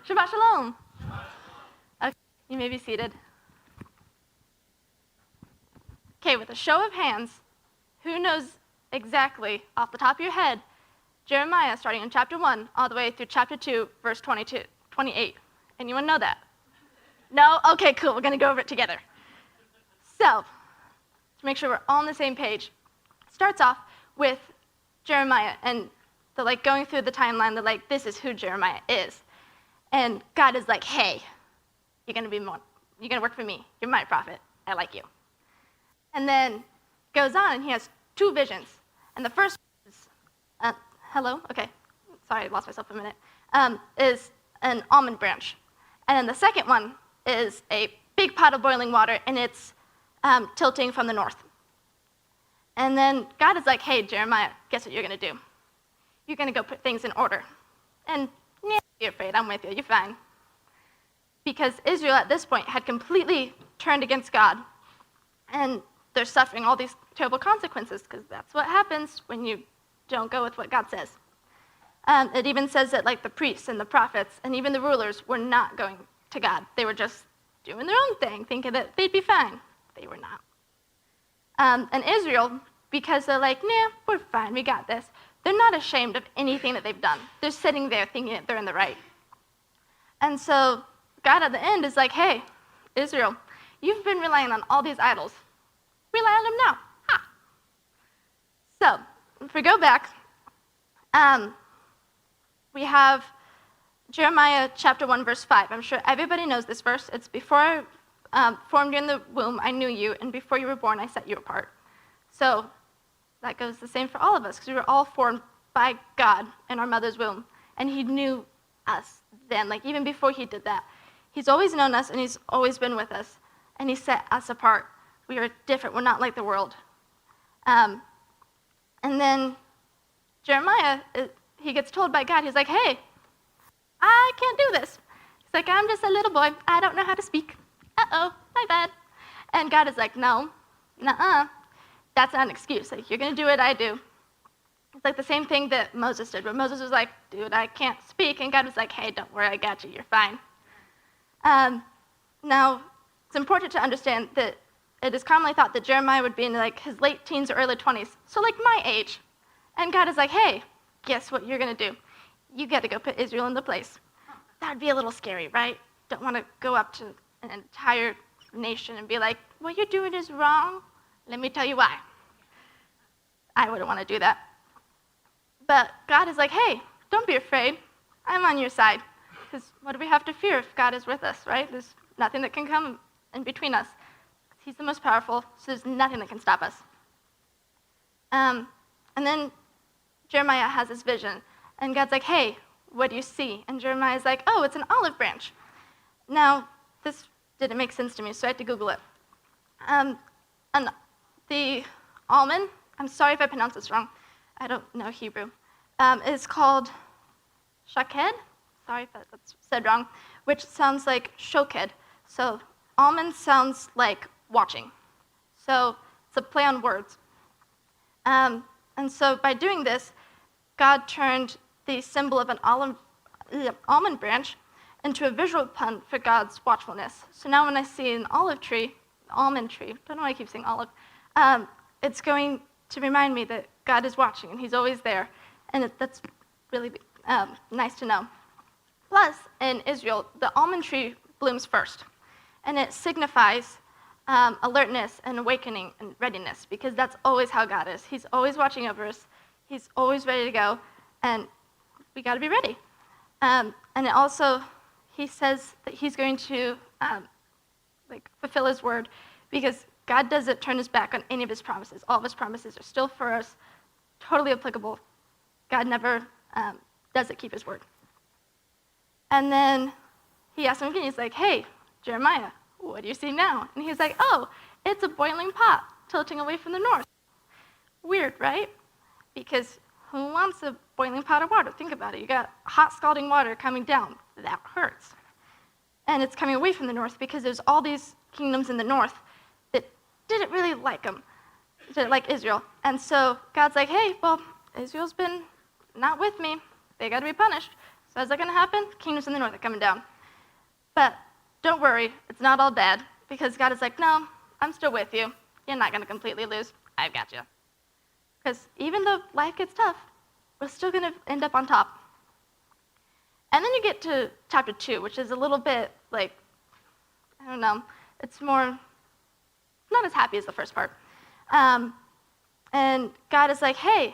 Shabbat Shalom. Okay, you may be seated. Okay, with a show of hands, who knows exactly, off the top of your head, Jeremiah starting in chapter 1 all the way through chapter 2, verse 28? Anyone know that? No? Okay, cool. We're going to go over it together. So, to make sure we're all on the same page, it starts off with Jeremiah, and they're going through the timeline. They're this is who Jeremiah is. And God is hey, you're going to work for me. You're my prophet. I like you. And then goes on, and he has 2 visions. And the first is, hello? Okay. Sorry, I lost myself for a minute. Is an almond branch. And then the second one is a big pot of boiling water, and it's tilting from the north. And then God is hey, Jeremiah, guess what you're going to do? You're going to go put things in order. And don't be afraid, I'm with you, you're fine. Because Israel at this point had completely turned against God, and they're suffering all these terrible consequences, because that's what happens when you don't go with what God says. It even says that the priests and the prophets and even the rulers were not going to God. They were just doing their own thing, thinking that they'd be fine. They were not. And Israel, because they're nah, we're fine, we got this, they're not ashamed of anything that they've done. They're sitting there thinking that they're in the right. And so God at the end is hey, Israel, you've been relying on all these idols. Rely on them now. Ha! So, if we go back, we have Jeremiah chapter 1, verse 5. I'm sure everybody knows this verse. It's before I formed you in the womb, I knew you, and before you were born, I set you apart. So that goes the same for all of us, because we were all formed by God in our mother's womb, and he knew us then. Even before he did that, he's always known us, and he's always been with us, and he set us apart. We are different. We're not like the world. And then Jeremiah, he gets told by God, he's hey, I can't do this. He's I'm just a little boy. I don't know how to speak. Uh-oh, my bad. And God is no, nuh-uh. That's not an excuse. You're going to do what I do. It's the same thing that Moses did, where Moses was dude, I can't speak. And God was hey, don't worry, I got you. You're fine. Now, it's important to understand that it is commonly thought that Jeremiah would be in his late teens or early 20s, so my age. And God is hey, guess what you're going to do? You got to go put Israel into place. That would be a little scary, right? Don't want to go up to an entire nation and be what you're doing is wrong. Let me tell you why. I wouldn't want to do that. But God is hey, don't be afraid. I'm on your side. Because what do we have to fear if God is with us, right? There's nothing that can come in between us. He's the most powerful, so there's nothing that can stop us. And then Jeremiah has this vision, and God's hey, what do you see? And Jeremiah's oh, it's an olive branch. Now, this didn't make sense to me, so I had to Google it. And the almond, I'm sorry if I pronounce this wrong, I don't know Hebrew, is called shaked, sorry if that's said wrong, which sounds like shoked. So almond sounds like watching. So it's a play on words. And so by doing this, God turned the symbol of an almond branch into a visual pun for God's watchfulness. So now when I see an almond tree, don't know why I keep saying olive, it's going to remind me that God is watching and he's always there. And that's really nice to know. Plus, in Israel, the almond tree blooms first. And it signifies alertness and awakening and readiness, because that's always how God is. He's always watching over us. He's always ready to go. And we got to be ready. And it also, he says that he's going to fulfill his word, because God doesn't turn his back on any of his promises. All of his promises are still for us, totally applicable. God never doesn't keep his word. And then he asked him again, he's hey, Jeremiah, what do you see now? And he's oh, it's a boiling pot tilting away from the north. Weird, right? Because who wants a boiling pot of water? Think about it. You got hot scalding water coming down. That hurts. And it's coming away from the north because there's all these kingdoms in the north that didn't really like him, didn't like Israel. And so God's hey, well, Israel's been not with me. They got to be punished. So is that going to happen? Kingdoms in the north are coming down. But don't worry, it's not all bad, because God is like, no, I'm still with you. You're not going to completely lose. I've got you. Because even though life gets tough, we're still going to end up on top. And then you get to chapter 2, which is a little bit like, I don't know, it's more, not as happy as the first part. And God is like, hey,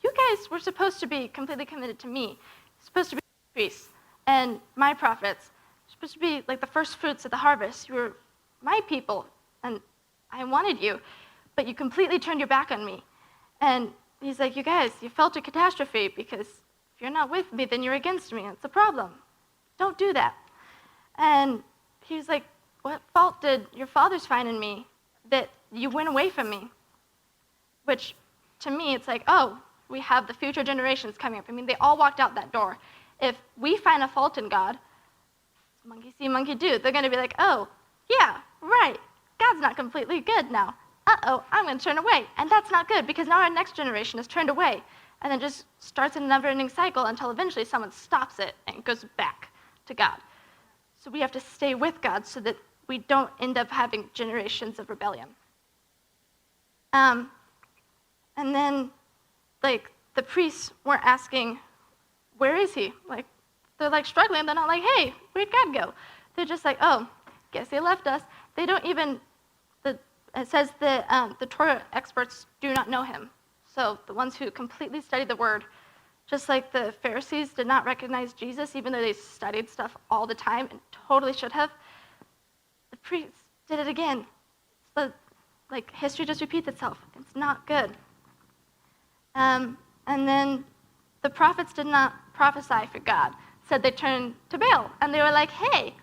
you guys were supposed to be completely committed to me. You're supposed to be priests and my prophets. You're supposed to be like the first fruits of the harvest. You were my people, and I wanted you, but you completely turned your back on me. And he's like, you guys, you felt a catastrophe, because if you're not with me, then you're against me. It's a problem. Don't do that. And he's like, what fault did your fathers find in me that you went away from me? Which, to me, it's like, oh, we have the future generations coming up. I mean, they all walked out that door. If we find a fault in God, monkey see, monkey do. They're going to be like, oh, yeah, right. God's not completely good now. Uh-oh, I'm going to turn away. And that's not good, because now our next generation is turned away. And then just starts a never-ending cycle until eventually someone stops it and goes back to God. So we have to stay with God so that we don't end up having generations of rebellion. And then, like, the priests were asking, where is he? Like, they're, like, struggling. They're not like, hey, where'd God go? They're just like, oh, guess he left us. They don't even, it says that the Torah experts do not know him. So the ones who completely studied the word, just like the Pharisees did not recognize Jesus, even though they studied stuff all the time and totally should have, the priests did it again. Like, history just repeats itself. It's not good. And then the prophets did not prophesy for God. Said they turned to Baal, and they were like, hey,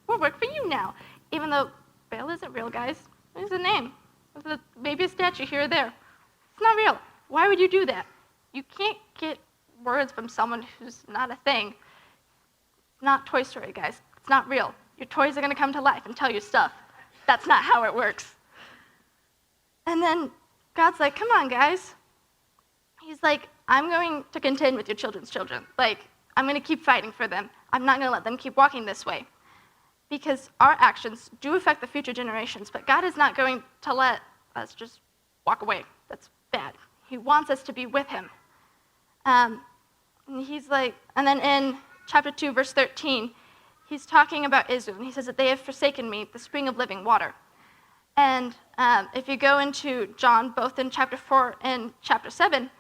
we'll work for you now. Even though Baal isn't real, guys. It's a name. It's maybe a statue here or there. It's not real. Why would you do that? You can't get words from someone who's not a thing. It's not Toy Story, guys. It's not real. Your toys are going to come to life and tell you stuff. That's not how it works. And then God's like, come on, guys. He's like, I'm going to contend with your children's children. Like, I'm going to keep fighting for them. I'm not going to let them keep walking this way. Because our actions do affect the future generations, but God is not going to let us just walk away. That's bad. He wants us to be with him. And he's like, and then in chapter 2, verse 13, he's talking about Israel, and he says that they have forsaken me, the spring of living water. And if you go into John, both in chapter 4 and chapter 7,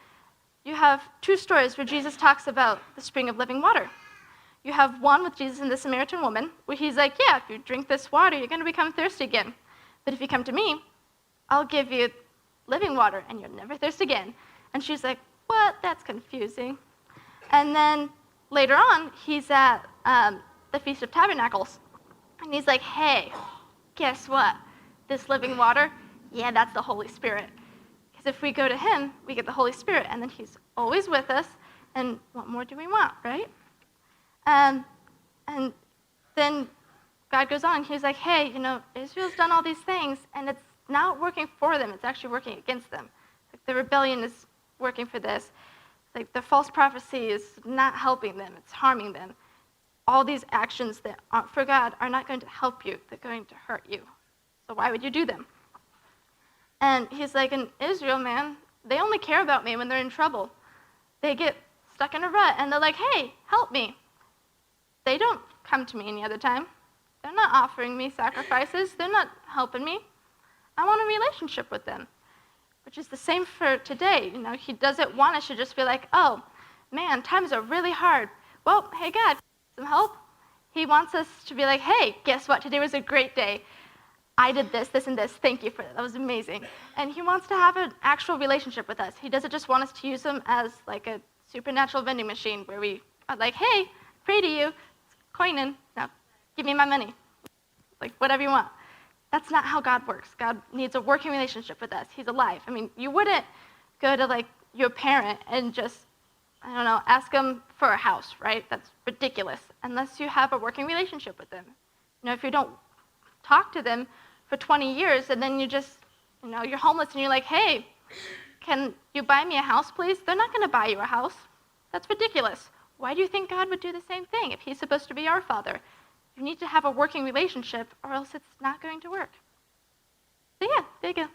you have two stories where Jesus talks about the spring of living water. You have one with Jesus and the Samaritan woman, where he's like, yeah, if you drink this water, you're going to become thirsty again. But if you come to me, I'll give you living water, and you'll never thirst again. And she's like, what? That's confusing. And then later on, he's at the Feast of Tabernacles, and he's like, hey, guess what? This living water, yeah, that's the Holy Spirit. Because if we go to him, we get the Holy Spirit, and then he's always with us, and what more do we want, right? And then God goes on, he's like, hey, Israel's done all these things, and it's not working for them, it's actually working against them. Like, the rebellion is working for this. Like, the false prophecy is not helping them, it's harming them. All these actions that aren't for God are not going to help you, they're going to hurt you. So why would you do them? And he's like, in Israel, man, they only care about me when they're in trouble. They get stuck in a rut, and they're like, hey, help me. They don't come to me any other time. They're not offering me sacrifices. They're not helping me. I want a relationship with them, which is the same for today. He doesn't want us to just be like, oh, man, times are really hard. Well, hey, God, some help? He wants us to be like, hey, guess what? Today was a great day. I did this, this, and this. Thank you for that. That was amazing. And he wants to have an actual relationship with us. He doesn't just want us to use him as like a supernatural vending machine where we are like, hey, pray to you. Coin in. Now, give me my money. Like, whatever you want. That's not how God works. God needs a working relationship with us. He's alive. I mean, you wouldn't go to, like, your parent and just, I don't know, ask them for a house, right? That's ridiculous, unless you have a working relationship with them. If you don't talk to them for 20 years and then you just, you're homeless and you're like, hey, can you buy me a house, please? They're not going to buy you a house. That's ridiculous. why do you think God would do the same thing if he's supposed to be our Father? You need to have a working relationship or else it's not going to work. So yeah, there you go.